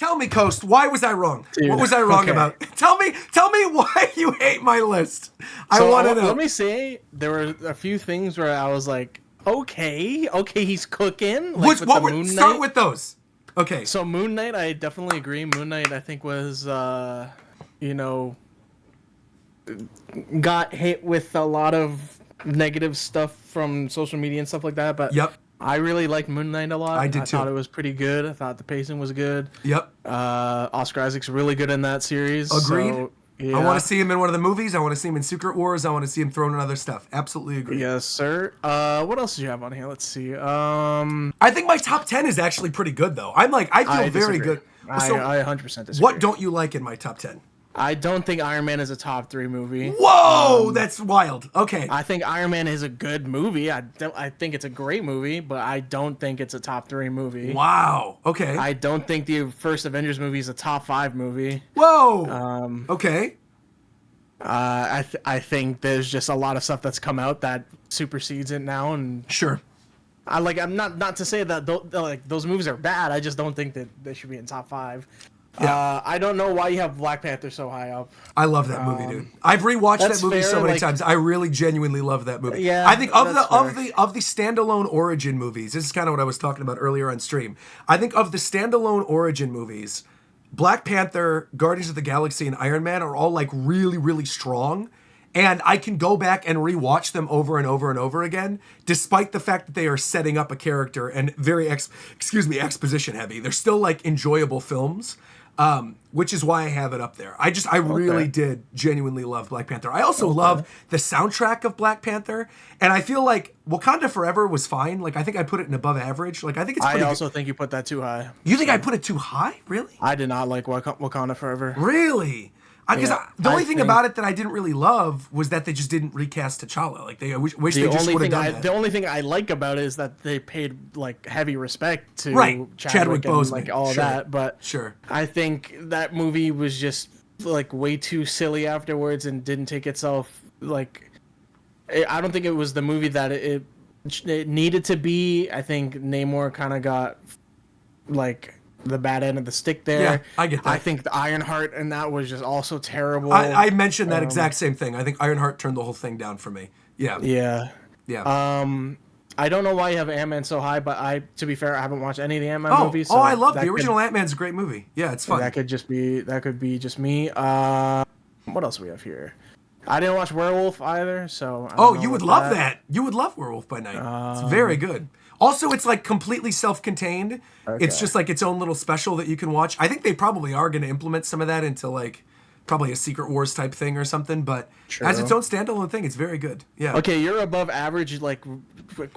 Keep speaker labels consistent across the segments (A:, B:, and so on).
A: Tell me, Coast, why was I wrong?
B: Dude,
A: what was I wrong about? Tell me why you hate my list. I want to know.
B: Let me say, there were a few things where I was like, okay, he's cooking. Like
A: Start with those. Okay.
B: So Moon Knight, I definitely agree. Moon Knight, I think was, got hit with a lot of negative stuff from social media and stuff like that. But
A: yep.
B: I really liked Moon Knight a lot.
A: I did too.
B: I thought it was pretty good. I thought the pacing was good.
A: Yep.
B: Oscar Isaac's really good in that series.
A: Agreed.
B: So, yeah.
A: I want to see him in one of the movies. I want to see him in Secret Wars. I want to see him thrown in other stuff. Absolutely agree.
B: Yes, sir. What else do you have on here? Let's see.
A: I think my top 10 is actually pretty good, though. I feel very good. So
B: I 100% disagree.
A: What don't you like in my top 10?
B: I don't think Iron Man is a top 3 movie.
A: Whoa, that's wild. Okay.
B: I think Iron Man is a good movie. I think it's a great movie, but I don't think it's a top 3 movie.
A: Wow. Okay.
B: I don't think the first Avengers movie is a top 5 movie.
A: Whoa. Okay.
B: I think there's just a lot of stuff that's come out that supersedes it now, and
A: sure.
B: I'm not to say that those movies are bad. I just don't think that they should be in top 5.
A: Yeah.
B: I don't know why you have Black Panther so high up.
A: I love that movie, dude. I've rewatched that movie so many times. I really genuinely love that movie.
B: Yeah,
A: I think of the standalone origin movies, this is kind of what I was talking about earlier on stream. I think of the standalone origin movies, Black Panther, Guardians of the Galaxy, and Iron Man are all like really, really strong. And I can go back and rewatch them over and over and over again, despite the fact that they are setting up a character and very exposition heavy. They're still like enjoyable films. Which is why I have it up there. I really did genuinely love Black Panther. I also love the soundtrack of Black Panther, and I feel like Wakanda Forever was fine. Like, I think I put it in above average. Like, I think it's pretty good.
B: Think you put that too high.
A: You think I put it too high? Really?
B: I did not like Wakanda Forever.
A: Really? Because the only thing about it that I didn't really love was that they just didn't recast T'Challa. Like they wish they just would have done that.
B: The only thing I like about it is that they paid like heavy respect to
A: Chadwick Boseman,
B: like all that. But
A: sure,
B: I think that movie was just like way too silly afterwards and didn't take itself like. I don't think it was the movie that it needed to be. I think Namor kind of got like the bad end of the stick there.
A: Yeah, I get that.
B: I think the Ironheart and that was just also terrible.
A: I mentioned that exact same thing. I think Ironheart turned the whole thing down for me. Yeah.
B: I don't know why you have Ant-Man so high, but to be fair, I haven't watched any of the Ant-Man movies. So
A: I love the original Ant-Man's a great movie. Yeah, it's fun.
B: That could be just me. What else do we have here? I didn't watch Werewolf either, so.
A: You would love that. You would love Werewolf by Night. It's very good. Also, it's like completely self-contained. Okay. It's just like its own little special that you can watch. I think they probably are going to implement some of that into like probably a Secret Wars type thing or something. But as its own standalone thing, it's very good. Yeah.
B: Okay, you're above average. Like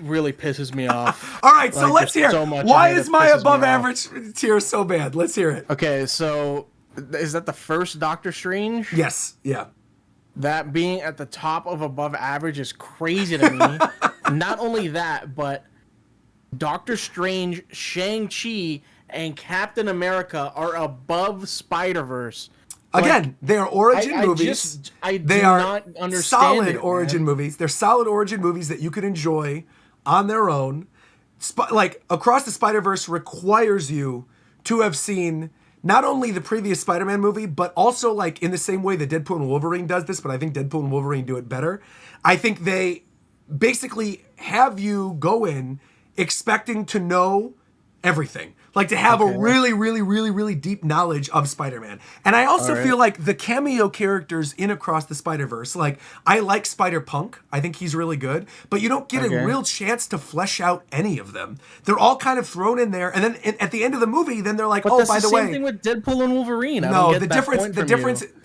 B: really pisses me off.
A: All right, so let's hear. Why is my above average tier so bad? Let's hear it.
B: Okay, so is that the first Doctor Strange?
A: Yes. Yeah.
B: That being at the top of above average is crazy to me. Not only that, but Doctor Strange, Shang-Chi, and Captain America are above Spider-Verse.
A: Again, they are origin movies.
B: They are not understand
A: solid origin movies. They're solid origin movies that you could enjoy on their own. Like, Across the Spider-Verse requires you to have seen not only the previous Spider-Man movie, but also like in the same way that Deadpool and Wolverine does this, but I think Deadpool and Wolverine do it better. I think they basically have you go in expecting to know everything. Like to have a really, really, really, really deep knowledge of Spider-Man. And I also feel like the cameo characters in Across the Spider-Verse, like I like Spider-Punk. I think he's really good. But you don't get a real chance to flesh out any of them. They're all kind of thrown in there. And then at the end of the movie, then they're like, by the way. But that's the same
B: thing with Deadpool and Wolverine.
A: The difference,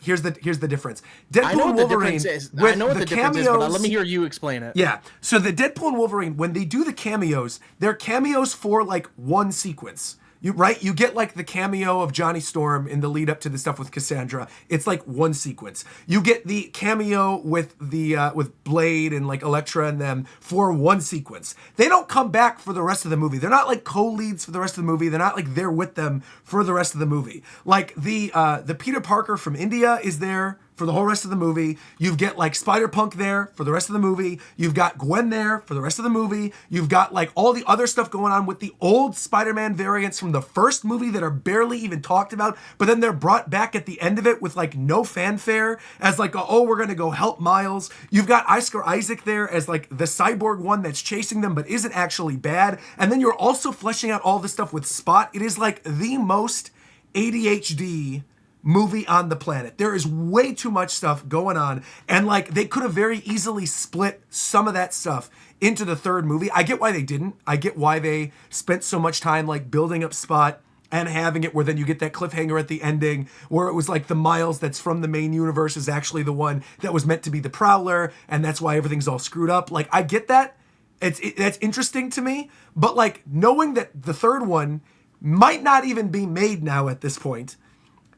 A: here's the difference. Deadpool and Wolverine,
B: I know what the difference is, but let me hear you explain it.
A: Yeah. So the Deadpool and Wolverine, when they do the cameos, they're cameos for like one sequence. You get like the cameo of Johnny Storm in the lead up to the stuff with Cassandra. It's like one sequence. You get the cameo with with Blade and like Elektra and them for one sequence. They don't come back for the rest of the movie. They're not like co-leads for the rest of the movie. They're not like there with them for the rest of the movie. Like the Peter Parker from India is there for the whole rest of the movie. You've got like Spider-Punk there for the rest of the movie. You've got Gwen there for the rest of the movie. You've got like all the other stuff going on with the old Spider-Man variants from the first movie that are barely even talked about, but then they're brought back at the end of it with like no fanfare as like, oh, we're going to go help Miles. You've got Oscar Isaac there as like the cyborg one that's chasing them but isn't actually bad. And then you're also fleshing out all this stuff with Spot. It is like the most ADHD movie on the planet. There is way too much stuff going on, and like they could have very easily split some of that stuff into the third movie. I get why they didn't. I get why they spent so much time like building up Spot and having it where then you get that cliffhanger at the ending where it was like the Miles that's from the main universe is actually the one that was meant to be the Prowler, and that's why everything's all screwed up. Like I get that. That's interesting to me, but like knowing that the third one might not even be made now at this point,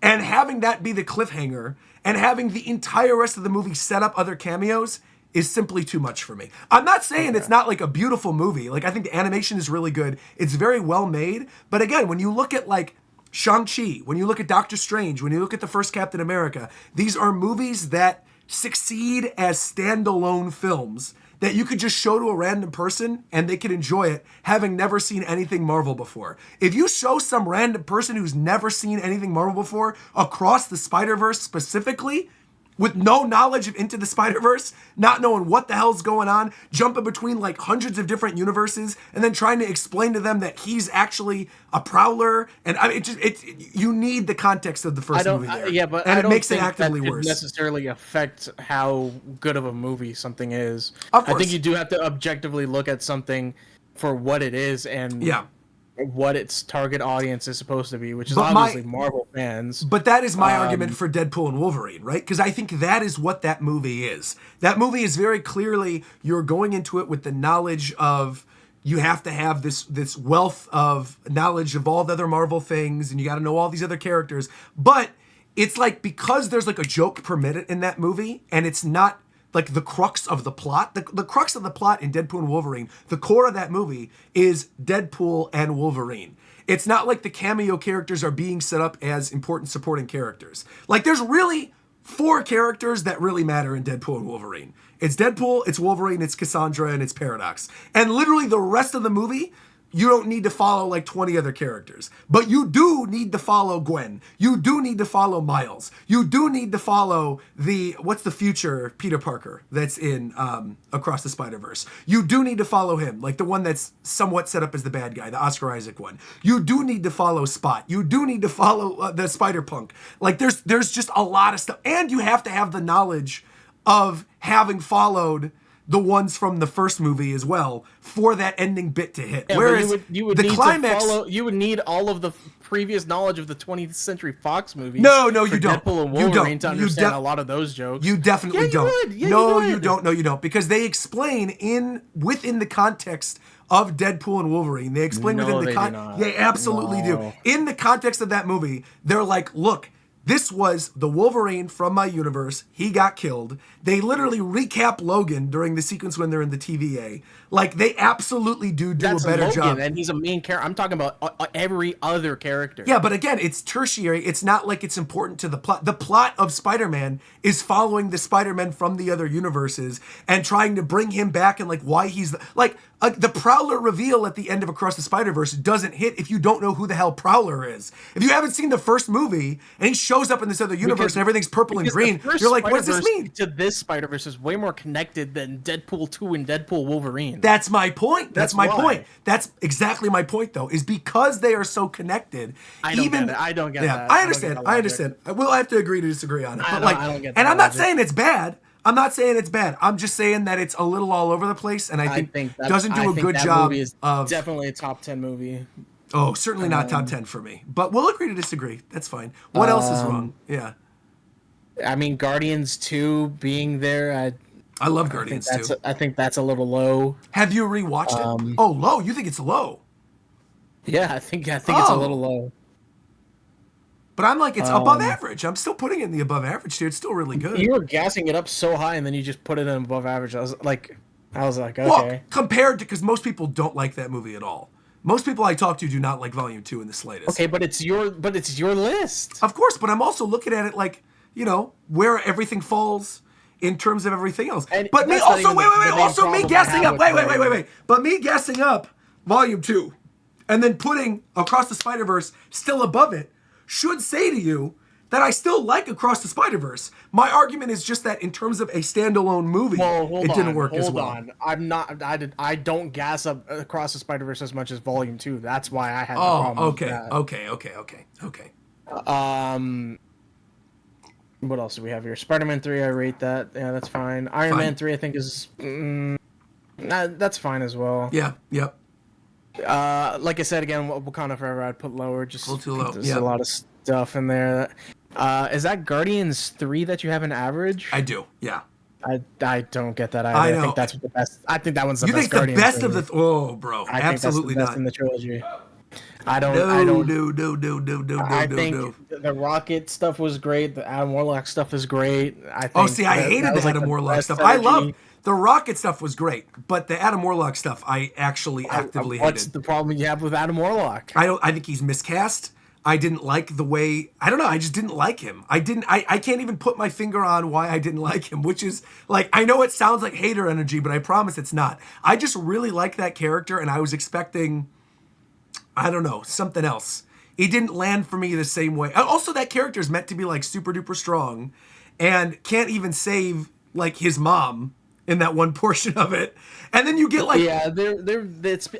A: and having that be the cliffhanger, and having the entire rest of the movie set up other cameos is simply too much for me. I'm not saying it's not like a beautiful movie. Like I think the animation is really good. It's very well made. But again, when you look at like Shang-Chi, when you look at Doctor Strange, when you look at the first Captain America, these are movies that succeed as standalone films that you could just show to a random person and they could enjoy it, having never seen anything Marvel before. If you show some random person who's never seen anything Marvel before across the Spider-Verse specifically, with no knowledge of Into the Spider-Verse, not knowing what the hell's going on, jumping between like hundreds of different universes, and then trying to explain to them that he's actually a Prowler, and I mean, you need the context of the first movie there.
B: And
A: it makes it actively
B: that
A: worse.
B: Necessarily affect how good of a movie something is.
A: Of course.
B: I think you do have to objectively look at something for what it is and what its target audience is supposed to be, which is obviously Marvel fans.
A: But that is my argument for Deadpool and Wolverine, right? Because I think that is what that movie is. That movie is very clearly, you're going into it with the knowledge of, you have to have this wealth of knowledge of all the other Marvel things, and you got to know all these other characters. But it's like, because there's like a joke per minute in that movie, and it's not like the crux of the plot. The crux of the plot in Deadpool and Wolverine, the core of that movie is Deadpool and Wolverine. It's not like the cameo characters are being set up as important supporting characters. Like there's really 4 characters that really matter in Deadpool and Wolverine. It's Deadpool, it's Wolverine, it's Cassandra, and it's Paradox. And literally the rest of the movie, you don't need to follow like 20 other characters. But you do need to follow Gwen. You do need to follow Miles. You do need to follow what's the future Peter Parker that's in Across the Spider-Verse. You do need to follow him, like the one that's somewhat set up as the bad guy, the Oscar Isaac one. You do need to follow Spot. You do need to follow the Spider-Punk. Like there's just a lot of stuff. And you have to have the knowledge of having followed the ones from the first movie as well for that ending bit to hit.
B: Yeah,
A: whereas
B: you would
A: the
B: need
A: climax,
B: you would need all of the previous knowledge of the 20th Century Fox movies.
A: No, you don't.
B: Deadpool and
A: You
B: Wolverine
A: don't.
B: to understand a lot of those jokes.
A: You definitely don't.
B: Would. Yeah,
A: no,
B: you
A: you
B: would.
A: don't. No, you don't. Because they explain within the context of Deadpool and Wolverine. They explain
B: No,
A: within the
B: they do not.
A: They absolutely do. In the context of that movie, they're like, look, this was the Wolverine from my universe. He got killed. They literally recap Logan during the sequence when they're in the TVA. Like, they absolutely do a better job.
B: And he's a main character. I'm talking about every other character.
A: Yeah, but again, it's tertiary. It's not like it's important to the plot. The plot of Spider-Man is following the Spider-Man from the other universes and trying to bring him back, and like why he's the Prowler reveal at the end of Across the Spider-Verse doesn't hit if you don't know who the hell Prowler is. If you haven't seen the first movie and he shows up in this other universe and everything's purple and green, you're like, what does this mean?
B: To this Spider-Verse is way more connected than Deadpool 2 and Deadpool Wolverine.
A: That's my point. That's my
B: why.
A: point. That's exactly my point, though, is because they are so connected.
B: I don't get it. I don't get that.
A: I understand. I understand. We'll have to agree to disagree on it. But
B: I don't get that
A: and I'm not
B: logic.
A: saying it's bad. I'm not saying it's bad. I'm just saying that it's a little all over the place, and I think doesn't do a good job
B: movie is
A: of.
B: Definitely a top 10 movie.
A: Oh, certainly not top 10 for me. But we'll agree to disagree. That's fine. What else is wrong? Yeah.
B: I mean, Guardians 2 being there,
A: I love Guardians 2.
B: I think that's a little low.
A: Have you rewatched it? Oh, low. You think it's low?
B: Yeah, I think it's a little low.
A: But I'm like, it's above average. I'm still putting it in the above average tier. It's still really good.
B: You were gassing it up so high, and then you just put it in above average. I was like, okay.
A: Well, compared to, because most people don't like that movie at all. Most people I talk to do not like Volume 2 in the slightest.
B: Okay, but it's your list.
A: Of course, but I'm also looking at it like, where everything falls in terms of everything else.
B: And
A: but me
B: that's not
A: also,
B: even
A: wait,
B: the main
A: also me
B: problem I
A: gassing
B: have
A: up,
B: with
A: wait. But me gassing up Volume 2 and then putting Across the Spider-Verse still above it should say to you that I still like Across the Spider-Verse. My argument is just that in terms of a standalone movie, it didn't work as well.
B: I don't gas up Across the Spider-Verse as much as Volume 2. That's why I had the
A: Oh,
B: problem with
A: okay,
B: that.
A: okay.
B: What else do we have here? Spider-Man 3, I rate that. Yeah, that's fine. Iron Man 3, I think is... that's fine as well.
A: Yeah, yep.
B: Like I said, again, Wakanda Forever, I'd put lower. Just
A: A little too low.
B: There's a lot of stuff in there. Is that Guardians 3 that you have an average?
A: I do, yeah.
B: I don't get that either.
A: I know.
B: I think that's the best. I think that one's the
A: you
B: best.
A: You think the
B: Guardians
A: best of the... oh, bro,
B: I
A: absolutely
B: think that's the best
A: not.
B: in the trilogy. I don't.
A: I
B: think the Rocket stuff was great. The Adam Warlock stuff is great. I
A: hated the Adam Warlock stuff. I loved the Rocket stuff was great, but the Adam Warlock stuff I actually actively hated.
B: What's the problem you have with Adam Warlock?
A: I think he's miscast. I didn't like the way, I don't know, I just didn't like him. I can't even put my finger on why I didn't like him, which is like, I know it sounds like hater energy, but I promise it's not. I just really like that character and I was expecting, I don't know, something else. It didn't land for me the same way. Also, that character is meant to be like super duper strong and can't even save like his mom in that one portion of it. And then you get like...
B: yeah,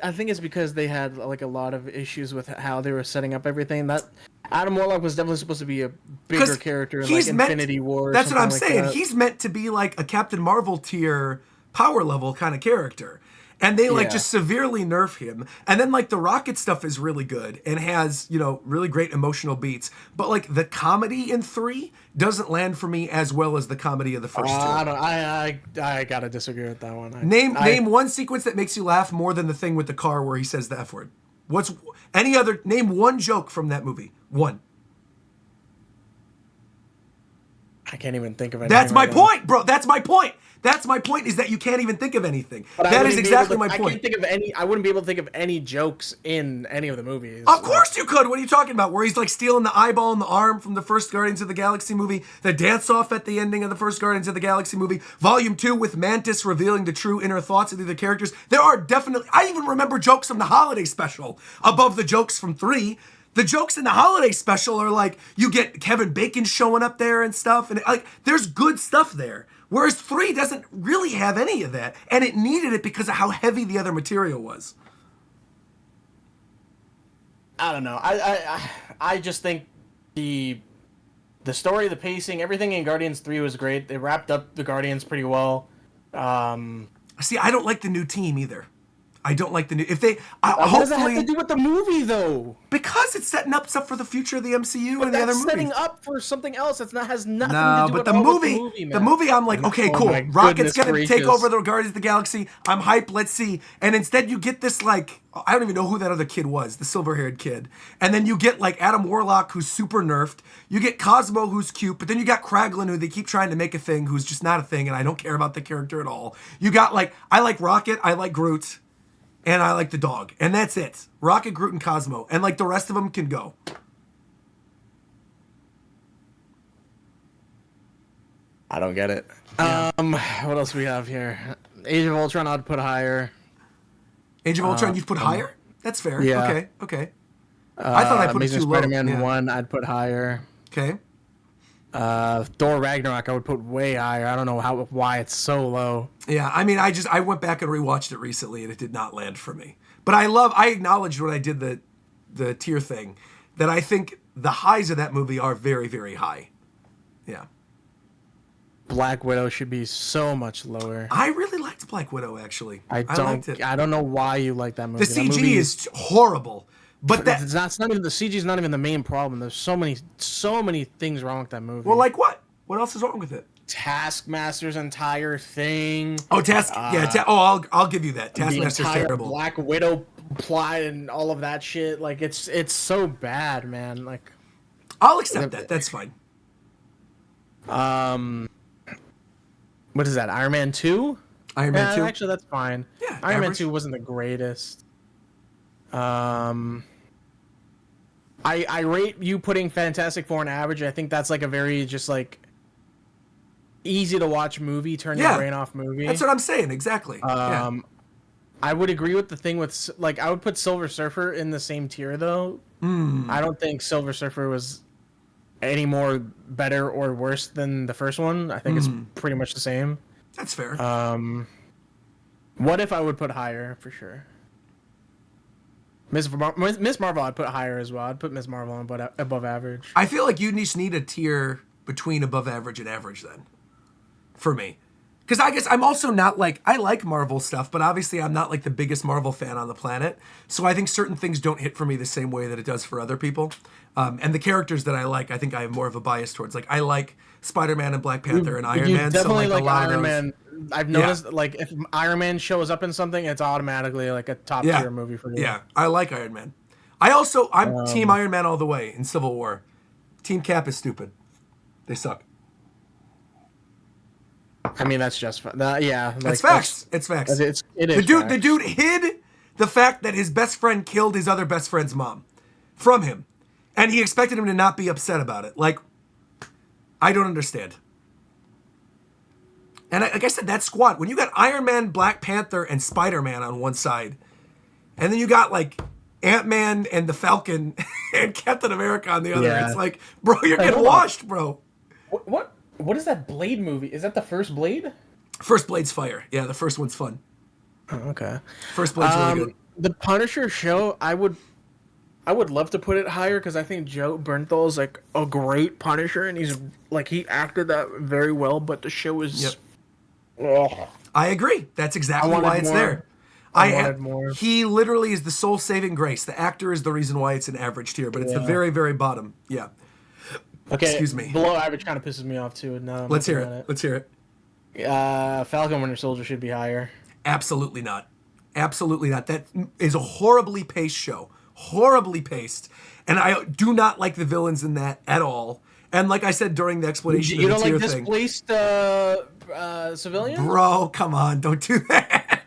B: I think it's because they had like a lot of issues with how they were setting up everything. That Adam Warlock was definitely supposed to be a bigger character in like Infinity War.
A: That's what I'm saying.
B: That.
A: He's meant to be like a Captain Marvel tier power level kind of character. And they just severely nerf him. And then like the Rocket stuff is really good and has, really great emotional beats. But like the comedy in 3 doesn't land for me as well as the comedy of the first two.
B: I gotta disagree with that one.
A: Name one sequence that makes you laugh more than the thing with the car where he says the F word. Name one joke from that movie. One.
B: I can't even think of anything.
A: That's my point, bro. That's my point. That's my point, is that you can't even think of anything. That is exactly my point.
B: I can't think of any. I wouldn't be able to think of any jokes in any of the movies.
A: Of course you could. What are you talking about? Where he's like stealing the eyeball and the arm from the first Guardians of the Galaxy movie, the dance off at the ending of the first Guardians of the Galaxy movie, Volume 2 with Mantis revealing the true inner thoughts of the characters. There are definitely... I even remember jokes from the holiday special above the jokes from 3. The jokes in the holiday special are like, you get Kevin Bacon showing up there and stuff, and like there's good stuff there. Whereas 3 doesn't really have any of that, and it needed it because of how heavy the other material was.
B: I don't know. I just think the story, the pacing, everything in Guardians 3 was great. They wrapped up the Guardians pretty well.
A: See, I don't like the new team either. I don't like the new... If they...
B: what does that have to do with the movie, though?
A: Because it's setting up stuff for the future of the MCU and the other movies.
B: Setting up for something else. Has nothing to do with
A: the movie. The movie, I'm like, okay, cool. Rocket's going to take over the Guardians of the Galaxy. I'm hyped. Let's see. And instead you get this, like... I don't even know who that other kid was, the silver-haired kid. And then you get, like, Adam Warlock, who's super nerfed. You get Cosmo, who's cute. But then you got Kraglin, who they keep trying to make a thing, who's just not a thing, and I don't care about the character at all. You got, like... I like Rocket. I like Groot. And I like the dog. And that's it. Rocket, Groot, and Cosmo. And like the rest of them can go.
B: I don't get it. Yeah. What else we have here? Age of Ultron I'd put higher.
A: Age of Ultron you've put higher? That's fair.
B: Yeah.
A: Okay. I thought I put
B: Amazing
A: it too low.
B: Spider-Man 1 I'd put higher.
A: Okay.
B: Thor Ragnarok I would put way higher. I don't know why it's so low.
A: Yeah, I mean, I went back and rewatched it recently and it did not land for me. But I acknowledged when I did the tier thing that I think the highs of that movie are very, very high. Yeah.
B: Black Widow should be so much lower.
A: I really liked Black Widow, actually.
B: I liked it. I don't know why you like that movie.
A: The CG is horrible. But
B: that's not even the CG is not even the main problem. There's so many things wrong with that movie.
A: Well, like what? What else is wrong with it?
B: Taskmaster's entire thing.
A: Oh, I'll give you that. Taskmaster's terrible.
B: Black Widow plot and all of that shit. Like it's so bad, man. Like
A: I'll accept that. That's fine.
B: What is that? Iron Man 2?
A: Iron Man 2.
B: Actually, that's fine.
A: Yeah.
B: Iron Man 2 wasn't the greatest. I rate you putting Fantastic Four on average. I think that's like a very just like easy to watch movie, turn your brain off movie.
A: That's what I'm saying. Exactly.
B: I would agree with the thing with like I would put Silver Surfer in the same tier though. I don't think Silver Surfer was any more better or worse than the first one. I think it's pretty much the same.
A: That's fair.
B: What if I would put higher for sure? Miss Marvel, I'd put higher as well. I'd put Miss Marvel on above average.
A: I feel like you just need a tier between above average and average then, for me. Because I guess I'm also not like, I like Marvel stuff, but obviously I'm not like the biggest Marvel fan on the planet. So I think certain things don't hit for me the same way that it does for other people. And the characters that I think I have more of a bias towards. Like I like Spider-Man and Black Panther and Iron Man.
B: Definitely
A: so
B: like
A: a lot
B: Iron
A: of those,
B: Man. I've noticed like if Iron Man shows up in something, it's automatically like a top tier movie for me.
A: Yeah, I like Iron Man. I'm Team Iron Man all the way in Civil War. Team Cap is stupid. They suck.
B: I mean, that's just yeah.
A: It's facts. It's facts.
B: It is
A: The dude hid the fact that his best friend killed his other best friend's mom from him, and he expected him to not be upset about it. Like, I don't understand. And like I said, that squad, when you got Iron Man, Black Panther, and Spider-Man on one side, and then you got like Ant-Man and the Falcon and Captain America on the other, it's like, bro, you're getting washed, bro.
B: What is that Blade movie? Is that the first Blade?
A: First Blade's fire. Yeah, the first one's fun.
B: Oh, okay.
A: First Blade's really good.
B: The Punisher show, I would love to put it higher because I think Joe Bernthal is like a great Punisher and he's like he acted that very well, but the show is. Ugh.
A: I agree. That's exactly why it's there.
B: I wanted more.
A: He literally is the sole saving grace. The actor is the reason why it's an average tier, but it's the very, very bottom. Yeah.
B: Okay.
A: Excuse me.
B: Below average kind of pisses me off too. No,
A: Let's hear it. Let's hear it.
B: Falcon Winter Soldier should be higher.
A: Absolutely not. Absolutely not. That is a horribly paced show. Horribly paced. And I do not like the villains in that at all. And like I said during the explanation
B: you
A: of the
B: don't
A: tier
B: like displaced civilians?
A: Bro, come on. Don't do that.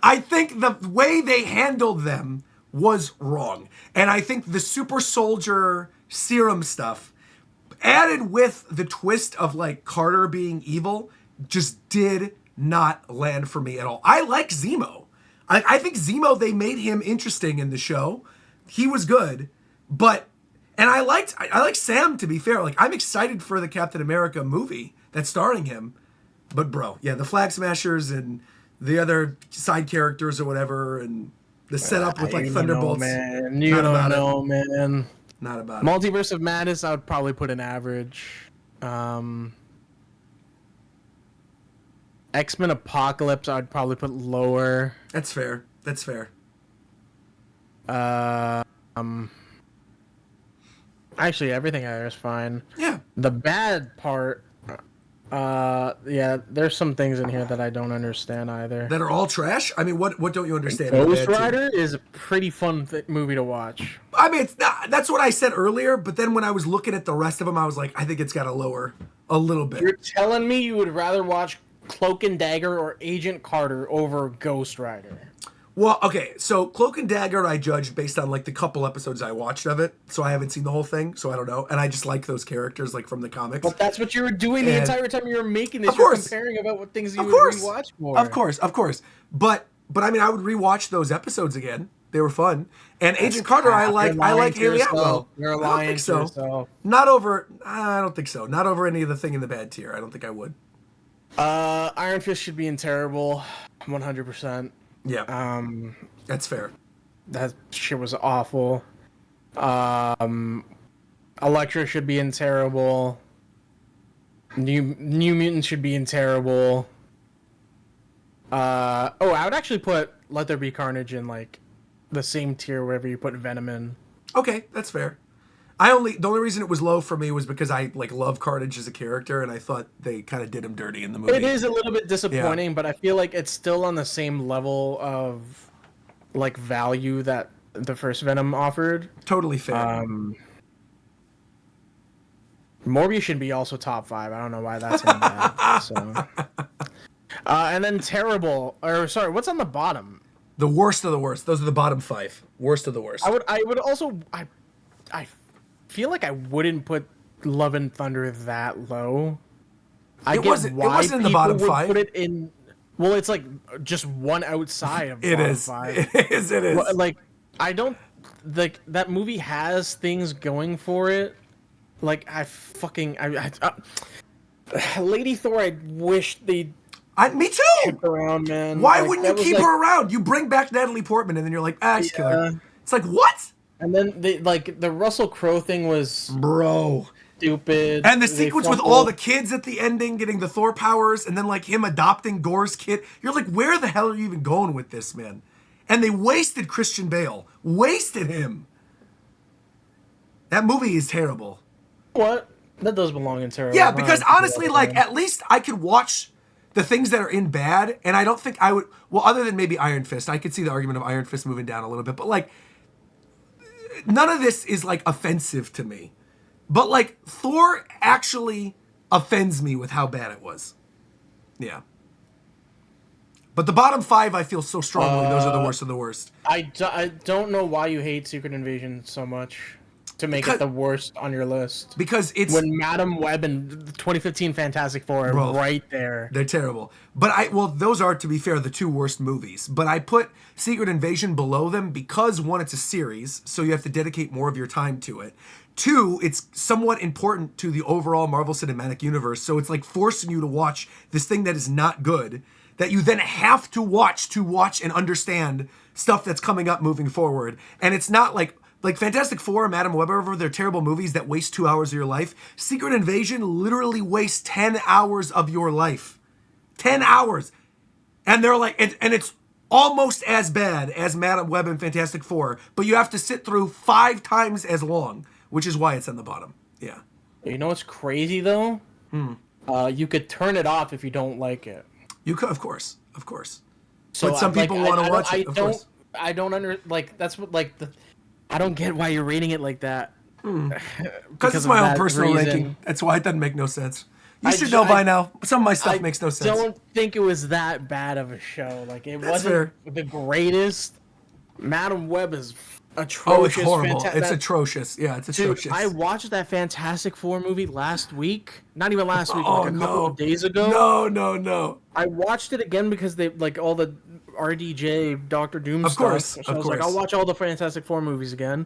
A: I think the way they handled them was wrong. And I think the super soldier serum stuff added with the twist of like Carter being evil just did not land for me at all. I like Zemo. I think Zemo, they made him interesting in the show. He was good, but and I like Sam, to be fair. Like I'm excited for the Captain America movie that's starring him. But bro, yeah, the Flag Smashers and the other side characters or whatever, and the setup with like Thunderbolts.
B: Man. You don't know, man.
A: Not about
B: Multiverse of Madness, I would probably put an average. X-Men Apocalypse, I would probably put lower.
A: That's fair. That's fair.
B: Actually, everything there is fine.
A: Yeah.
B: The bad part, yeah, there's some things in here that I don't understand either.
A: That are all trash? I mean, what don't you understand?
B: Ghost Rider is a pretty fun movie to watch.
A: I mean, it's not, that's what I said earlier, but then when I was looking at the rest of them, I was like, I think it's got to lower a little bit.
B: You're telling me you would rather watch Cloak and Dagger or Agent Carter over Ghost Rider?
A: Well, okay, so Cloak and Dagger I judged based on like the couple episodes I watched of it, so I haven't seen the whole thing, so I don't know, and I just like those characters like from the comics.
B: But that's what you were doing the entire time you were making this.
A: Of course.
B: You're comparing about what things you would rewatch more.
A: Of course. But I mean, I would rewatch those episodes again. They were fun. And Agent Carter, I like Haley Atwell.
B: You're lying to yourself.
A: Not over. I don't think so. Not over any of the thing in the bad tier. I don't think I would.
B: Iron Fist should be in terrible, 100%.
A: Yeah. That's fair.
B: That shit was awful. Elektra should be in terrible. New Mutants should be in terrible. I would actually put Let There Be Carnage in like the same tier wherever you put Venom in.
A: Okay, that's fair. The only reason it was low for me was because I like love Carnage as a character, and I thought they kind of did him dirty in the movie.
B: It is a little bit disappointing, but I feel like it's still on the same level of like value that the first Venom offered.
A: Totally fair.
B: Morbius should be also top 5. I don't know why that's in bad. So, and then what's on the bottom?
A: The worst of the worst. Those are the bottom 5. Worst of the worst.
B: I would also feel like I wouldn't put Love and Thunder that low. I
A: It
B: get
A: wasn't. It
B: why
A: wasn't in the
B: people
A: bottom
B: would
A: 5.
B: put it in. Well, it's like just one outside of
A: It
B: bottom
A: is.
B: 5.
A: It is. It is.
B: Like, I don't like that movie has things going for it. Like Lady Thor, I wish they
A: Me
B: kept
A: too.
B: around, man.
A: Why
B: Like,
A: wouldn't you
B: that was
A: keep
B: like,
A: her around? You bring back Natalie Portman, and then you're like, just kill her.
B: yeah.
A: It's like, what,
B: And then they like the Russell Crowe thing was
A: bro?
B: stupid.
A: And the
B: They
A: sequence with all
B: fumbled.
A: the kids at the ending getting the Thor powers, and then like him adopting Gore's kid. You're like, where the hell are you even going with this, man? And they wasted Christian Bale. Wasted him. That movie is terrible.
B: What? That does belong in terrible.
A: Yeah, because honestly, like, at least I could watch the things that are in bad, and I don't think I would. Well, other than maybe Iron Fist, I could see the argument of Iron Fist moving down a little bit, but like, none of this is like offensive to me. But like, Thor actually offends me with how bad it was. Yeah. But the bottom 5, I feel so strongly, those are the worst of the worst.
B: I don't know why you hate Secret Invasion so much to make it the worst on your list.
A: Because it's
B: When Madam Web and the 2015 Fantastic Four are right there.
A: They're terrible. But those are, to be fair, the 2 worst movies. But I put Secret Invasion below them because, 1, it's a series, so you have to dedicate more of your time to it. 2, it's somewhat important to the overall Marvel Cinematic Universe, so it's like forcing you to watch this thing that is not good, that you then have to watch and understand stuff that's coming up moving forward. And it's not like Fantastic Four and Madam Web, they're terrible movies that waste 2 hours of your life. Secret Invasion literally wastes 10 hours of your life. 10 hours. And they're like, and it's almost as bad as Madam Web and Fantastic Four, but you have to sit through 5 times as long, which is why it's on the bottom. Yeah.
B: You know what's crazy though? You could turn it off if you don't like it.
A: You could, of course.
B: So
A: but some people want to watch it, of course.
B: I don't that's what I don't get why you're rating it like that.
A: Because it's my own personal ranking. That's why it doesn't make no sense. You should know by now. Some of my stuff makes no sense.
B: I don't think it was that bad of a show. Like, it
A: That's
B: wasn't
A: fair.
B: the greatest. Madam Web is atrocious.
A: Oh, it's horrible. It's atrocious. Yeah, it's atrocious.
B: Dude, I watched that Fantastic Four movie last week. Not even last week, like a couple of days ago.
A: No.
B: I watched it again because they like all the RDJ Doctor Doom
A: Of course,
B: stuff.
A: of
B: So I was
A: course.
B: like, I'll watch all the Fantastic Four movies again.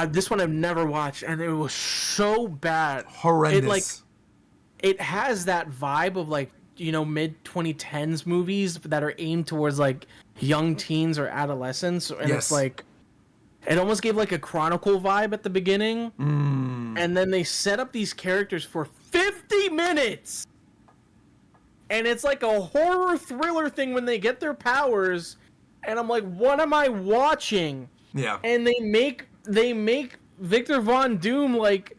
B: This one I've never watched, and it was so bad.
A: Horrendous.
B: It has that vibe of like, you know, mid 2010s movies that are aimed towards like young teens or adolescents, and
A: Yes.
B: it's like it almost gave like a Chronicle vibe at the beginning, and then they set up these characters for 50 minutes, and it's like a horror thriller thing when they get their powers, and I'm like, what am I watching?
A: Yeah.
B: And they make Victor Von Doom like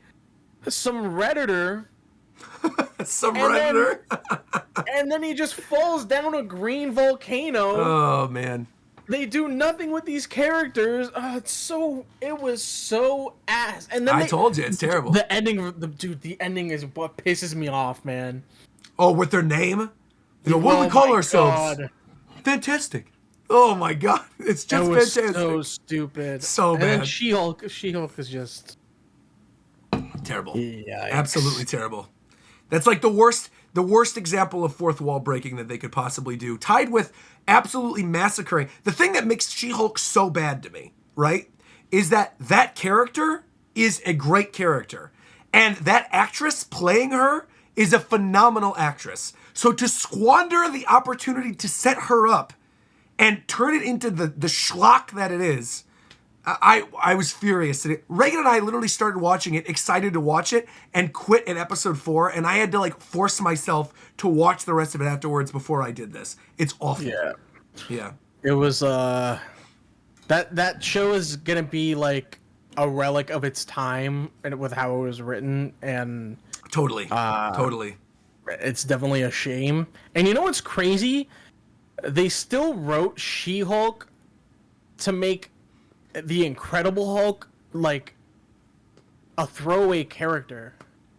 B: some Redditor.
A: Some
B: And then-
A: Redditor.
B: And then he just falls down a green volcano.
A: Oh, man.
B: They do nothing with these characters. It was so ass. And then
A: I told you, it's terrible.
B: The ending, the ending is what pisses me off, man.
A: Oh, with their name? You know, what do we
B: Oh
A: call
B: my
A: ourselves?
B: God.
A: Fantastic. Oh, my God. It's
B: It
A: just
B: was
A: fantastic.
B: so stupid.
A: So
B: and then
A: bad.
B: She-Hulk is just
A: Terrible.
B: Yikes.
A: Absolutely terrible. That's like the worst example of fourth wall breaking that they could possibly do, tied with absolutely massacring. The thing that makes She-Hulk so bad to me, right, is that character is a great character. And that actress playing her is a phenomenal actress. So to squander the opportunity to set her up and turn it into the schlock that it is, I was furious. Reagan and I literally started watching it, excited to watch it, and quit at episode 4. And I had to like force myself to watch the rest of it afterwards before I did this. It's awful. Yeah.
B: It was that show is gonna be like a relic of its time and with how it was written, and
A: Totally.
B: it's definitely a shame. And you know what's crazy? They still wrote She-Hulk to make the Incredible Hulk like a throwaway character.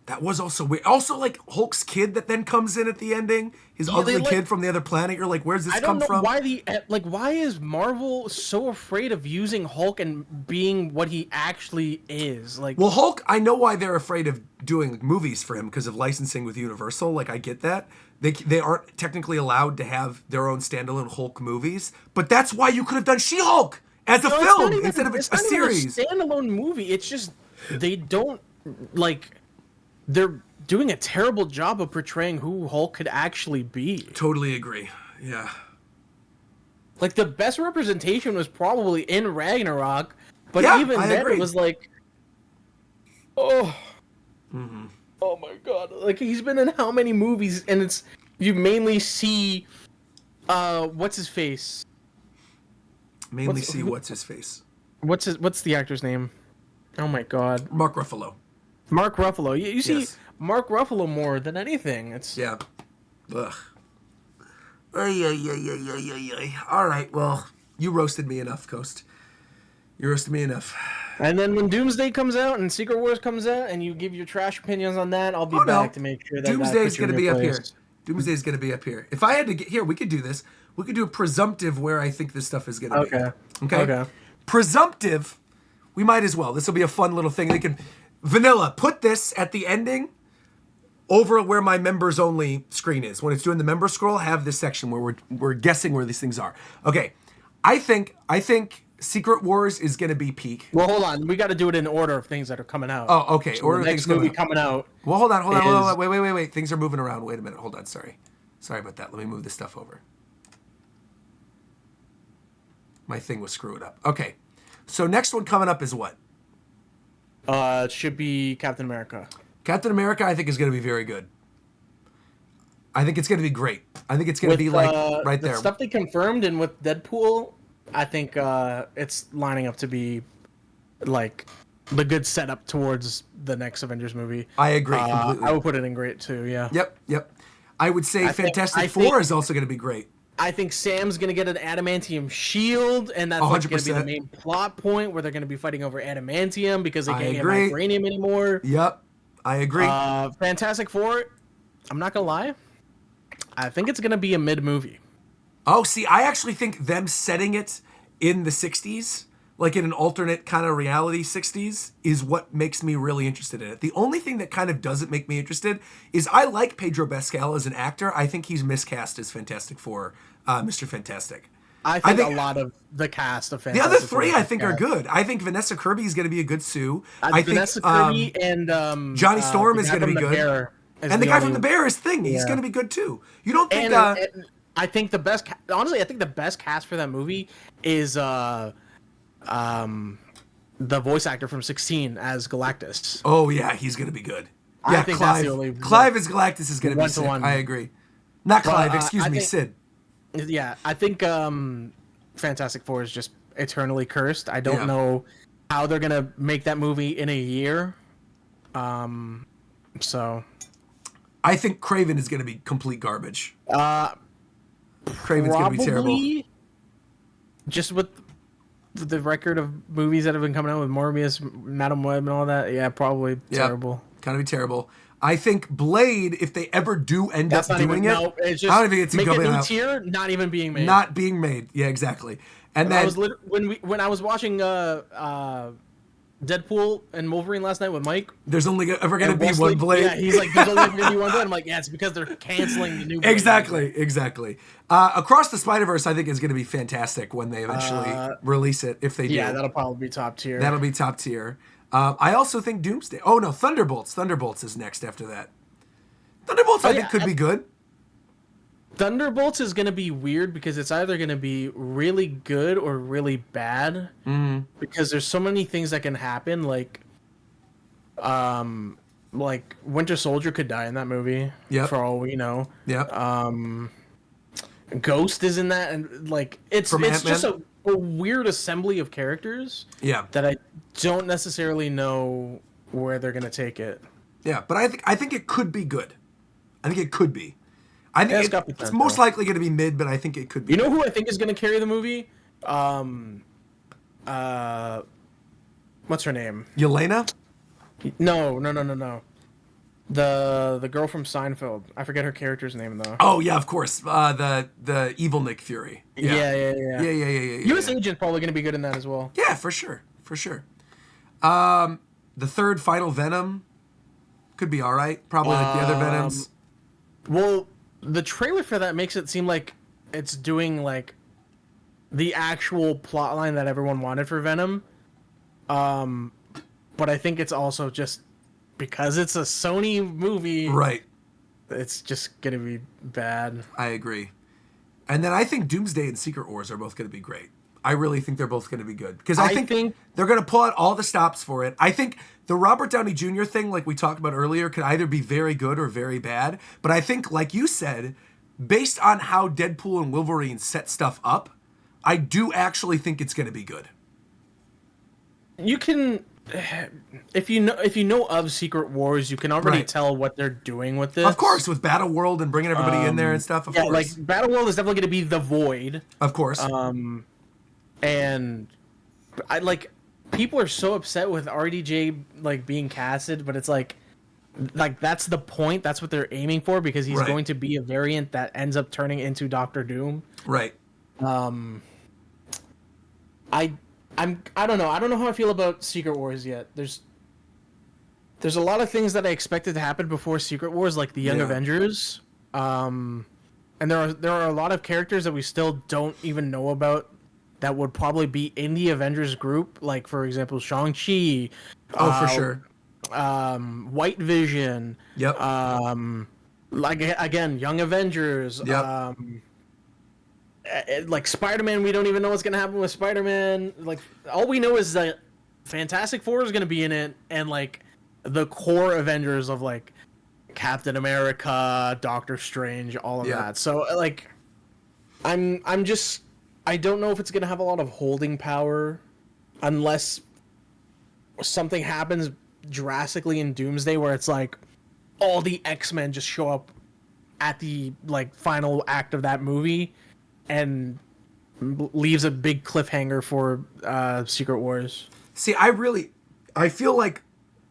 A: That was also weird. Also, like Hulk's kid that then comes in at the ending, his
B: Yeah, they,
A: ugly
B: like-
A: kid from the other planet. You're like, where's this
B: I
A: come
B: don't know
A: from?
B: why is Marvel so afraid of using Hulk and being what he actually is? Like,
A: Well, Hulk, I know why they're afraid of doing movies for him because of licensing with Universal. Like, I get that. They aren't technically allowed to have their own standalone Hulk movies, but that's why you could have done She-Hulk as a
B: no, it's
A: film
B: not even-
A: instead of a
B: it's not even
A: series.
B: a standalone movie. It's just they don't like. They're doing a terrible job of portraying who Hulk could actually be.
A: Totally agree. Yeah.
B: Like the best representation was probably in Ragnarok, but
A: Yeah,
B: even
A: I
B: then
A: agree.
B: it was like, oh, oh my god! Like he's been in how many movies, and it's you mainly see, what's his face?
A: Mainly see what's his face.
B: What's the actor's name? Oh my god,
A: Mark Ruffalo.
B: Mark Ruffalo. You see
A: Yes.
B: Mark Ruffalo more than anything. It's
A: Yeah. Ugh. Ay, ay, ay, ay, ay, ay, ay. All right. Well, you roasted me enough, Coast. You roasted me enough.
B: And then when Doomsday comes out and Secret Wars comes out, and you give your trash opinions on that, I'll be back to make sure that
A: Doomsday's
B: going to
A: be up here. Doomsday's going to be up here. If I had to get here, we could do this. We could do a presumptive where I think this stuff is going to be. Okay. Presumptive. We might as well. This will be a fun little thing. They can Vanilla put this at the ending over where my members only screen is. When it's doing the member scroll, have this section where we're guessing where these things are. Okay. I think Secret Wars is going to be peak.
B: Well, hold on. We got to do it in order of things that are coming out.
A: Oh, okay.
B: So
A: Order
B: the
A: of
B: next
A: things
B: movie coming out.
A: Well, hold on. Wait. Things are moving around. Wait a minute. Hold on. Sorry about that. Let me move this stuff over. My thing was screwed up. Okay. So next one coming up is what?
B: It should be Captain America.
A: Captain America, I think, is going to be very good. I think it's going to be great. I think it's going to be like right there.
B: The stuff they confirmed and with Deadpool, I think it's lining up to be like the good setup towards the next Avengers movie.
A: I agree completely.
B: I would put it in great too. Yeah.
A: Yep. I would say Fantastic
B: think-
A: Four is also going to be great.
B: I think Sam's gonna get an adamantium shield, and that's like, gonna be the main plot point where they're gonna be fighting over adamantium because they can't get vibranium anymore.
A: Yep, I agree.
B: Fantastic Four, I'm not gonna lie, I think it's gonna be a mid movie.
A: Oh, see, I actually think them setting it in the 60s, like in an alternate kind of reality 60s, is what makes me really interested in it. The only thing that kind of doesn't make me interested is I like Pedro Pascal as an actor. I think he's miscast as Fantastic Four, Mr. Fantastic.
B: I think a lot of the cast of Fantastic
A: The other three
B: Four
A: I think are good. I think Vanessa Kirby is going to be a good Sue.
B: Vanessa Kirby and
A: Johnny Storm is going to be good. And the guy from The Bear is Thing. He's going to be good too. You don't think...
B: and I think the best... Honestly, I think the best cast for that movie is... the voice actor from 16 as Galactus.
A: Oh yeah, he's gonna be good.
B: I
A: Yeah,
B: think
A: Clive.
B: that's the only
A: Clive as Galactus is gonna be sick.
B: one-to-one.
A: I agree. Not Clive,
B: Well,
A: excuse
B: I
A: me,
B: think-
A: Sid.
B: Yeah, I think Fantastic Four is just eternally cursed. I don't know how they're gonna make that movie in a year. So
A: I think Craven is gonna be complete garbage. Craven's gonna be terrible.
B: probably just with the record of movies that have been coming out with Morbius, Madam Web, and all that. Yeah, probably terrible.
A: Kind of be terrible. I think Blade, if they ever do end
B: That's
A: up
B: not
A: doing
B: even.
A: it,
B: No, it's just
A: I don't even think it's
B: make a
A: coming
B: new
A: out.
B: tier, not even being made.
A: Not being made. Yeah, exactly. And
B: I
A: then
B: was when I was watching Deadpool and Wolverine last night with Mike.
A: there's only ever gonna
B: and
A: be
B: Wesley-
A: one Blade.
B: Yeah, he's like, there's only ever gonna be one Blade. I'm like, yeah, it's because they're canceling the new Blade.
A: Exactly. Across the Spider-Verse, I think is going to be fantastic when they eventually release it. If they do,
B: Yeah, that'll probably be top tier.
A: that'll be top tier. I also think Doomsday. Oh no, Thunderbolts. Thunderbolts is next after that. Thunderbolts, I think, could be good.
B: Thunderbolts is gonna be weird because it's either gonna be really good or really bad. Mm-hmm. Because there's so many things that can happen. Like Winter Soldier could die in that movie.
A: Yep.
B: For all we know.
A: Yeah.
B: Ghost is in that, and like it's
A: Ant-Man?
B: just a weird assembly of characters.
A: Yeah.
B: That I don't necessarily know where they're gonna take it.
A: Yeah, but I think it could be good. I think it could be. I think
B: it's got
A: it's
B: potential.
A: most likely going to be mid, but I think it could be.
B: You know who I think is gonna carry the movie? What's her name?
A: Yelena?
B: No. The girl from Seinfeld. I forget her character's name though.
A: Oh yeah, of course. The evil Nick Fury. Yeah.
B: Yeah. U.S. Agent's probably gonna be good in that as well.
A: Yeah, for sure. For sure. The third final Venom could be all right. Probably like the other Venoms.
B: Well, the trailer for that makes it seem like it's doing like the actual plot line that everyone wanted for Venom. But I think it's also just because it's a Sony movie.
A: Right.
B: It's just gonna be bad.
A: I agree. And then I think Doomsday and Secret Wars are both going to be great. I really think they're both going to be good because I think they're going to pull out all the stops for it. I think the Robert Downey Jr. thing, like we talked about earlier, could either be very good or very bad. But I think, like you said, based on how Deadpool and Wolverine set stuff up, I do actually think it's going to be good.
B: You can, if you know of Secret Wars, you can already tell what they're doing with this.
A: Of course, with Battle World and bringing everybody in there and stuff. Of course,
B: like Battle World is definitely going to be the Void.
A: Of course.
B: And I like people are so upset with RDJ like being casted, but it's like that's the point. That's what they're aiming for because he's going to be a variant that ends up turning into Doctor Doom.
A: Right.
B: I don't know. I don't know how I feel about Secret Wars yet. There's a lot of things that I expected to happen before Secret Wars, like the Young Avengers. And there are a lot of characters that we still don't even know about that would probably be in the Avengers group, like for example Shang-Chi.
A: For sure.
B: White Vision.
A: Yep.
B: Like again, Young Avengers.
A: Yep.
B: Like Spider-Man, we don't even know what's gonna happen with Spider-Man. Like all we know is that Fantastic Four is gonna be in it, and like the core Avengers of like Captain America, Doctor Strange, all of that. So like, I don't know if it's gonna have a lot of holding power, unless something happens drastically in Doomsday where it's like all the X-Men just show up at the like final act of that movie and leaves a big cliffhanger for Secret Wars.
A: See, I feel like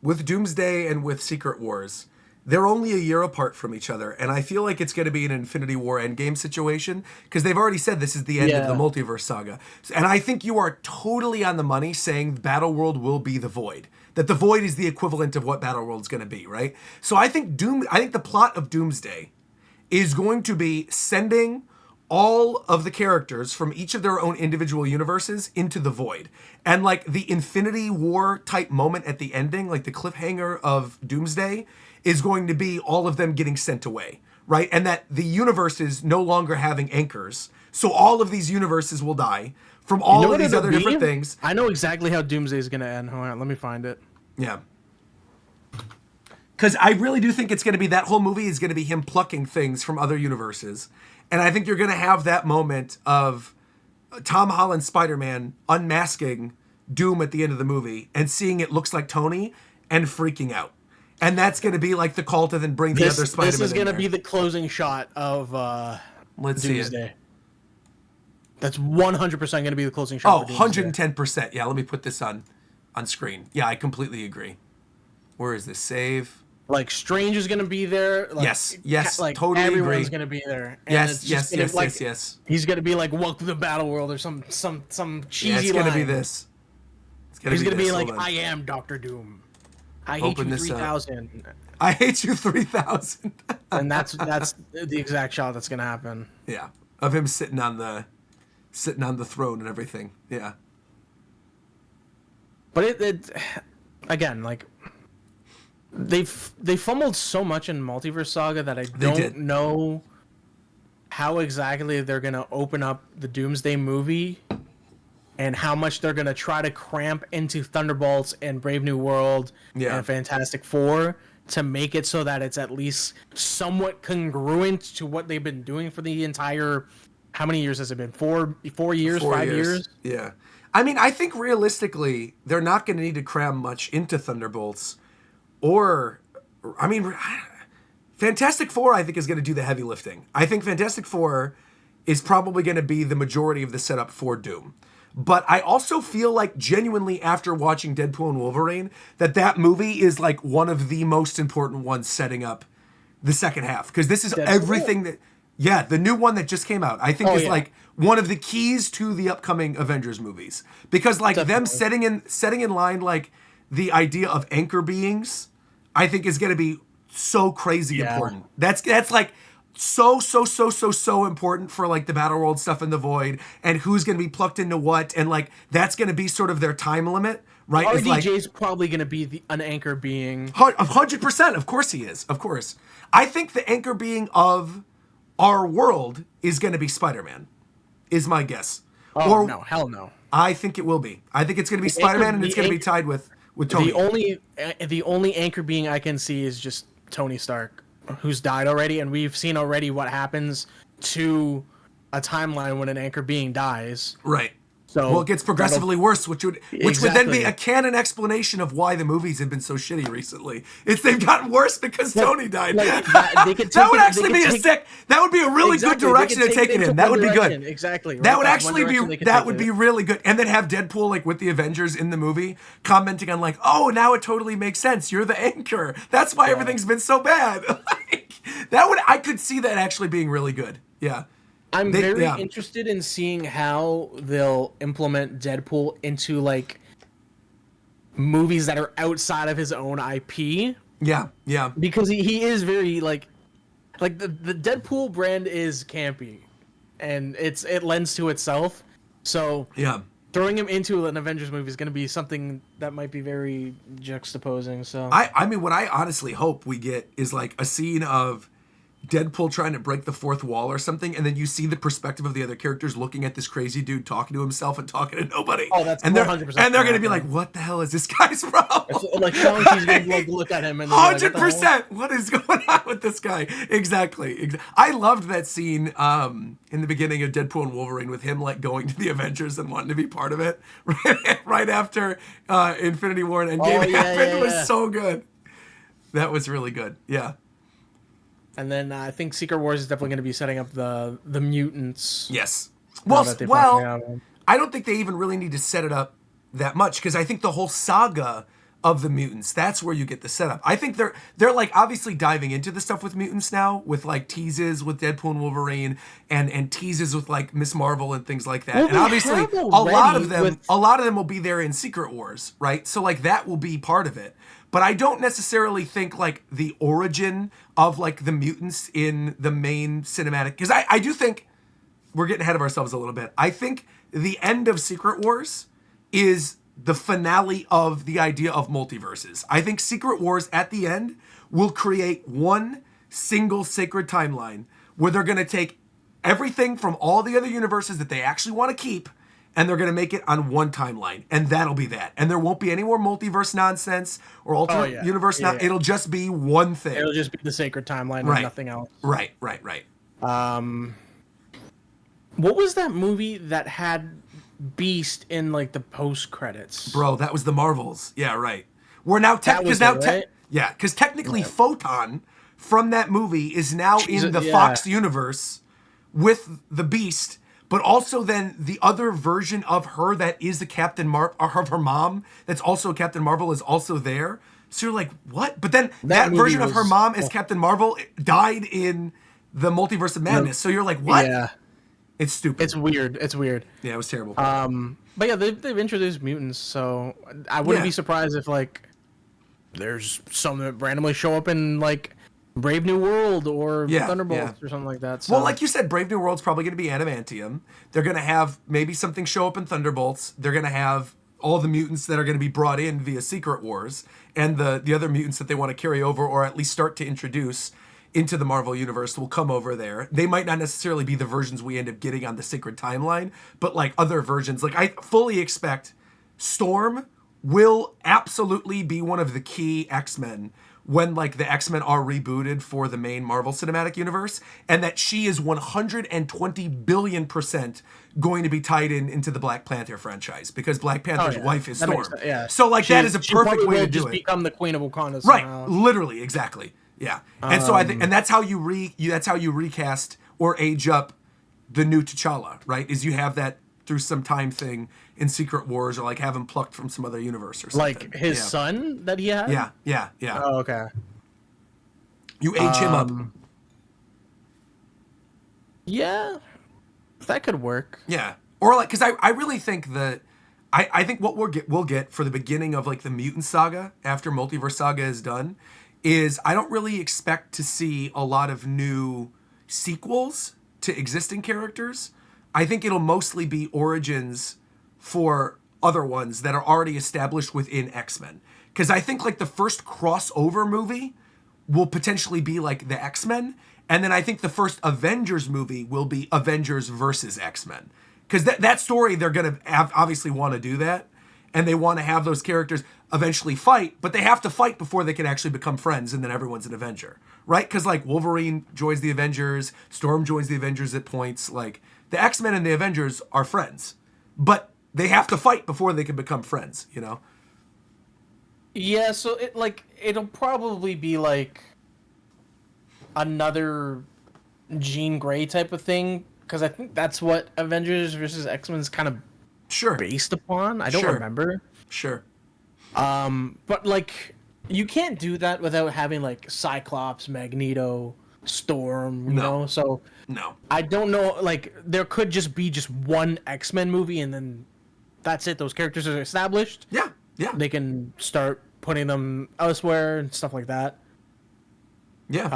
A: with Doomsday and with Secret Wars, they're only a year apart from each other, and I feel like it's going to be an Infinity War Endgame situation because they've already said this is the end of the multiverse saga. And I think you are totally on the money saying Battleworld will be the Void. That the Void is the equivalent of what Battleworld's going to be, right? So I think the plot of Doomsday is going to be sending all of the characters from each of their own individual universes into the Void. And like the Infinity War type moment at the ending, like the cliffhanger of Doomsday, is going to be all of them getting sent away, right? And that the universe is no longer having anchors. So all of these universes will die from all of these other different things.
B: I know exactly how Doomsday is going to end. Hold on, let me find it.
A: Yeah. Because I really do think it's going to be, that whole movie is going to be him plucking things from other universes. And I think you're going to have that moment of Tom Holland Spider-Man unmasking Doom at the end of the movie and seeing it looks like Tony and freaking out. And that's going to be like the call to then bring the other Spider-Man.
B: This is going to be the closing shot of
A: Let's
B: Doomsday.
A: See it.
B: That's 100% going to be the closing shot.
A: Oh, 110%. Yeah, let me put this on screen. Yeah, I completely agree. Where is this? Save.
B: Like Strange is going to be there. Like,
A: yes,
B: like
A: totally
B: everyone's
A: agree.
B: going to be there. And
A: yes.
B: He's going to be like, "Welcome to the Battle World" or some cheesy line.
A: It's going to be this.
B: He's going to be like, "I am Doctor Doom. I hate you 3000."
A: I hate you 3000.
B: And that's the exact shot that's going to happen.
A: Yeah, of him sitting on the throne and everything. Yeah.
B: But it again, like they fumbled so much in Multiverse Saga that I don't know how exactly they're going to open up the Doomsday movie and how much they're going to try to cramp into Thunderbolts and Brave New World and Fantastic Four to make it so that it's at least somewhat congruent to what they've been doing for the entire, how many years has it been? 4 years, 5 years?
A: Yeah. I mean, I think realistically, they're not going to need to cram much into Thunderbolts. Or, I mean, Fantastic Four, I think, is going to do the heavy lifting. I think Fantastic Four is probably going to be the majority of the setup for Doom. But I also feel like genuinely after watching Deadpool and Wolverine that movie is like one of the most important ones setting up the second half, because this is
B: Deadpool?
A: everything that the new one that just came out I think is like one of the keys to the upcoming Avengers movies, because like them setting in line like the idea of anchor beings, I think is going to be so crazy important. That's like so important for like the Battle World stuff in the Void, and who's going to be plucked into what, and like that's going to be sort of their time limit, right?
B: RDJ's probably going to be an anchor being.
A: 100%. Of course he is. Of course. I think the anchor being of our world is going to be Spider-Man, is my guess.
B: Oh, no. Hell no.
A: I think it will be. I think it's going to be Spider-Man, and it's going to be tied with Tony.
B: The only anchor being I can see is just Tony Stark, who's died already, and we've seen already what happens to a timeline when an anchor being dies.
A: Right.
B: So
A: well, it gets progressively worse, which would then be a canon explanation of why the movies have been so shitty recently. They've gotten worse because Tony died. That would be a really good direction to take it in. That would be good.
B: Exactly. Right?
A: That would actually be really good. And then have Deadpool like with the Avengers in the movie commenting on like, oh, now it totally makes sense. You're the anchor. That's why everything's been so bad. I could see that actually being really good. Yeah.
B: I'm very interested in seeing how they'll implement Deadpool into like movies that are outside of his own IP.
A: Yeah, yeah.
B: Because he is very like the Deadpool brand is campy, and it lends to itself. So
A: yeah,
B: throwing him into an Avengers movie is going to be something that might be very juxtaposing. So
A: I mean, what I honestly hope we get is like a scene of Deadpool trying to break the fourth wall or something, and then you see the perspective of the other characters looking at this crazy dude talking to himself and talking to nobody.
B: Oh, that's
A: 100%. And they're going to be like, "What the hell is this guy's problem?"
B: Like Shang-Chi's going to look at him and
A: 100%. What is going on with this guy? Exactly. I loved that scene in the beginning of Deadpool and Wolverine with him like going to the Avengers and wanting to be part of it right after Infinity War and Endgame happened. It was so good. That was really good. Yeah.
B: And then I think Secret Wars is definitely going to be setting up the mutants.
A: Yes. Well, I don't think they even really need to set it up that much, because I think the whole saga of the mutants, that's where you get the setup. I think they're like obviously diving into the stuff with mutants now, with like teases with Deadpool and Wolverine and teases with like Miss Marvel and things like that. Well, and obviously a lot of them will be there in Secret Wars, right? So like that will be part of it. But I don't necessarily think like the origin of like the mutants in the main cinematic, because I do think we're getting ahead of ourselves a little bit. I think the end of Secret Wars is the finale of the idea of multiverses. I think Secret Wars at the end will create one single sacred timeline where they're going to take everything from all the other universes that they actually want to keep, and they're going to make it on one timeline, and that'll be that. And there won't be any more multiverse nonsense or alternate universe. It'll just be one thing.
B: It'll just be the sacred timeline and nothing else.
A: Right.
B: What was that movie that had Beast in like the post credits?
A: Bro, that was the Marvels. Yeah, right. We're now because technically Photon from that movie is now in the Fox universe with the Beast. But also then the other version of her that is the of her mom that's also Captain Marvel is also there. So you're like, what? But then that version of her mom as Captain Marvel died in the Multiverse of Madness. So you're like, what? Yeah. It's stupid.
B: It's weird.
A: Yeah, it was terrible.
B: But yeah, they've introduced mutants, so I wouldn't be surprised if like there's some that randomly show up in like Brave New World or Thunderbolts or something like that. So.
A: Well, like you said, Brave New World's probably going to be adamantium. They're going to have maybe something show up in Thunderbolts. They're going to have all the mutants that are going to be brought in via Secret Wars and the other mutants that they want to carry over or at least start to introduce into the Marvel Universe will come over there. They might not necessarily be the versions we end up getting on the Sacred Timeline, but like other versions. Like I fully expect Storm will absolutely be one of the key X-Men when like the X-Men are rebooted for the main Marvel Cinematic Universe, and that she is 120 billion% going to be tied into the Black Panther franchise, because Black Panther's wife is Storm. So like that is a perfect way to do it.
B: Become the Queen of Wakanda.
A: Right, literally, exactly. Yeah. And so I think, and that's how you recast or age up the new T'Challa, right? Is you have that through some time thing in Secret Wars, or like have him plucked from some other universe or something.
B: Like his son that he had?
A: Yeah.
B: Oh, okay.
A: You age him up.
B: Yeah, that could work.
A: Yeah. Or like, because I really think that I think what we'll get for the beginning of like the mutant saga after Multiverse Saga is done is I don't really expect to see a lot of new sequels to existing characters. I think it'll mostly be origins for other ones that are already established within X-Men. Because I think like the first crossover movie will potentially be like the X-Men, and then I think the first Avengers movie will be Avengers versus X-Men. Because that story, they're going to obviously want to do that, and they want to have those characters eventually fight, but they have to fight before they can actually become friends, and then everyone's an Avenger, right? Because like Wolverine joins the Avengers, Storm joins the Avengers at points. Like the X-Men and the Avengers are friends, but they have to fight before they can become friends, you know?
B: Yeah, so it'll probably be like another Jean Grey type of thing, because I think that's what Avengers versus X-Men is kind of based upon. I don't remember.
A: Sure.
B: But like you can't do that without having like Cyclops, Magneto, Storm, you know? So
A: no.
B: I don't know, like there could just be just one X-Men movie and then that's it. Those characters are established.
A: Yeah.
B: They can start putting them elsewhere and stuff like that.
A: Yeah.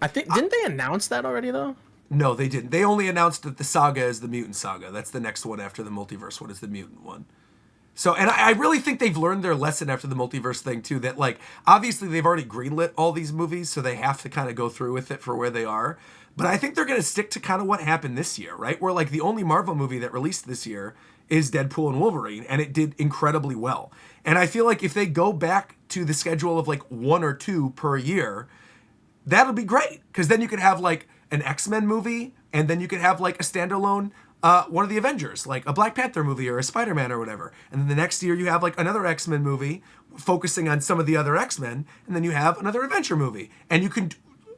B: I think didn't they announce that already though?
A: No, they didn't. They only announced that the saga is the mutant saga. That's the next one after the multiverse one is the mutant one. So, and I really think they've learned their lesson after the multiverse thing too, that like, obviously they've already greenlit all these movies, so they have to kind of go through with it for where they are. But I think they're going to stick to kind of what happened this year, right? Where like the only Marvel movie that released this year is Deadpool and Wolverine, and it did incredibly well. And I feel like if they go back to the schedule of like 1 or 2 per year, that'll be great. Because then you could have like an X-Men movie, and then you could have like a standalone one of the Avengers, like a Black Panther movie or a Spider-Man or whatever. And then the next year you have like another X-Men movie focusing on some of the other X-Men, and then you have another Avenger movie. And you can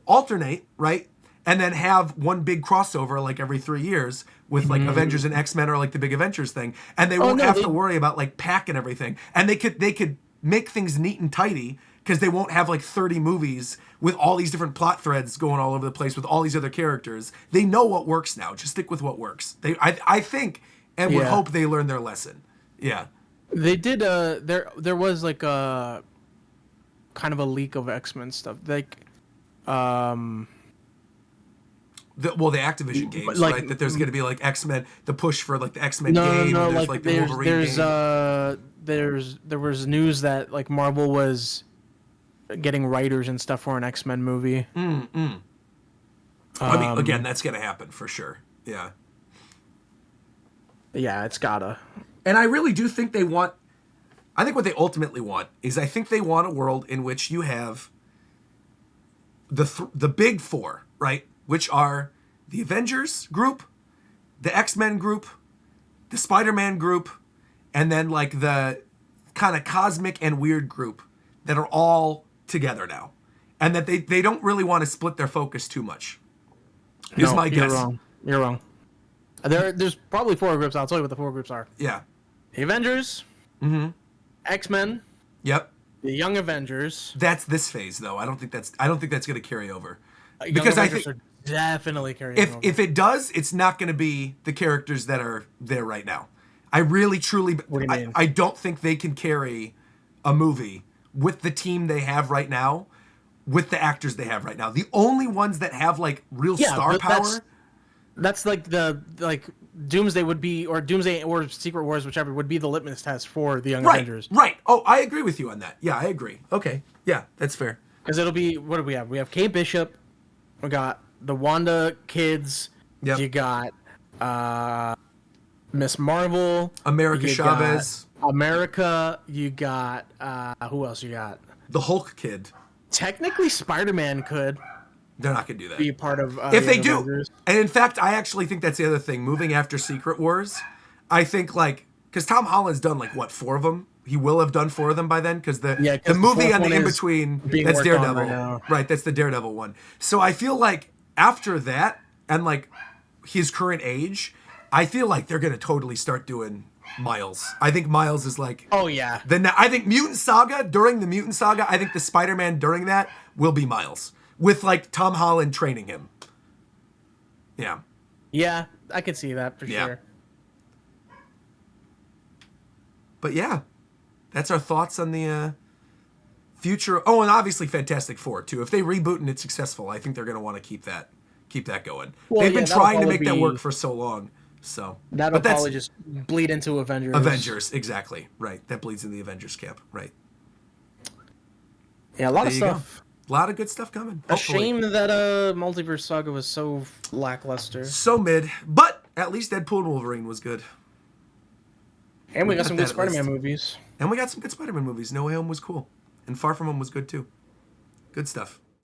A: alternate, right? And then have one big crossover like every 3 years with like Avengers and X-Men or like the big Avengers thing. And they won't have to worry about like pack and everything. And they could make things neat and tidy because they won't have like 30 movies with all these different plot threads going all over the place with all these other characters. They know what works now. Just stick with what works. I think and would hope they learn their lesson. Yeah.
B: They did there was like a kind of a leak of X-Men stuff. Like
A: the Activision games, like, right? That there's going to be like X-Men, the push for like the X-Men game.
B: No,
A: and there's like the Wolverine
B: game. There was news that like Marvel was getting writers and stuff for an X-Men movie.
A: I mean, again, that's going to happen for sure. Yeah.
B: Yeah, it's gotta.
A: And I really do think they want. I think what they ultimately want is I think they want a world in which you have the big four, right? Which are the Avengers group, the X-Men group, the Spider-Man group, and then like the kind of cosmic and weird group that are all together now. And that they don't really want to split their focus too much. Is my guess.
B: You're wrong. There's probably 4 groups. I'll tell you what the 4 groups are.
A: Yeah.
B: The Avengers, X-Men,
A: yep,
B: the Young Avengers.
A: That's this phase though. I don't think that's going to carry over.
B: Because I think are definitely carrying over.
A: If it does, it's not going to be the characters that are there right now. I really truly
B: What do you mean?
A: I don't think they can carry a movie with the team they have right now, with the actors they have right now. The only ones that have like real star power.
B: That's like Doomsday would be, or Doomsday or Secret Wars, whichever, would be the litmus test for the Young Avengers.
A: Right. Oh, I agree with you on that. Yeah, I agree. Okay. Yeah, that's fair.
B: Because it'll be, what do we have? We have Kate Bishop. We got the Wanda kids.
A: Yep.
B: You got Miss Marvel.
A: America Chavez.
B: America. You got, who else you got?
A: The Hulk kid.
B: Technically, Spider-Man could.
A: They're not going to do that.
B: Be part of
A: if they do.
B: Avengers.
A: And in fact, I actually think that's the other thing. Moving after Secret Wars, I think like, because Tom Holland's done like, what, 4 of them? He will have done 4 of them by then, because the movie on the in-between, that's Daredevil. Right, that's the Daredevil one. So I feel like after that, and like his current age, I feel like they're gonna totally start doing Miles. I think Miles is like.
B: Oh yeah.
A: I think Mutant Saga, during the Mutant Saga, I think the Spider-Man during that will be Miles. With, like, Tom Holland training him. Yeah.
B: Yeah, I could see that for sure.
A: But yeah, that's our thoughts on the future. Oh, and obviously Fantastic Four, too. If they reboot and it's successful, I think they're going to want to keep that going.
B: Well,
A: They've
B: yeah,
A: been
B: that'll
A: trying to
B: probably
A: make that
B: be-
A: work for so long. So
B: That'll
A: but that's
B: probably just bleed into Avengers.
A: Avengers, exactly. Right. That bleeds in the Avengers camp. Right.
B: Yeah, a lot
A: There
B: of
A: you
B: stuff.
A: go. A lot of good stuff coming.
B: A
A: Hopefully.
B: shame that Multiverse Saga was so lackluster.
A: So mid, but at least Deadpool and Wolverine was good.
B: And we got
A: got
B: some good
A: that at
B: Spider-Man
A: least.
B: movies.
A: And we got some good Spider-Man movies. No Way Home was cool. And Far From Home was good too. Good stuff.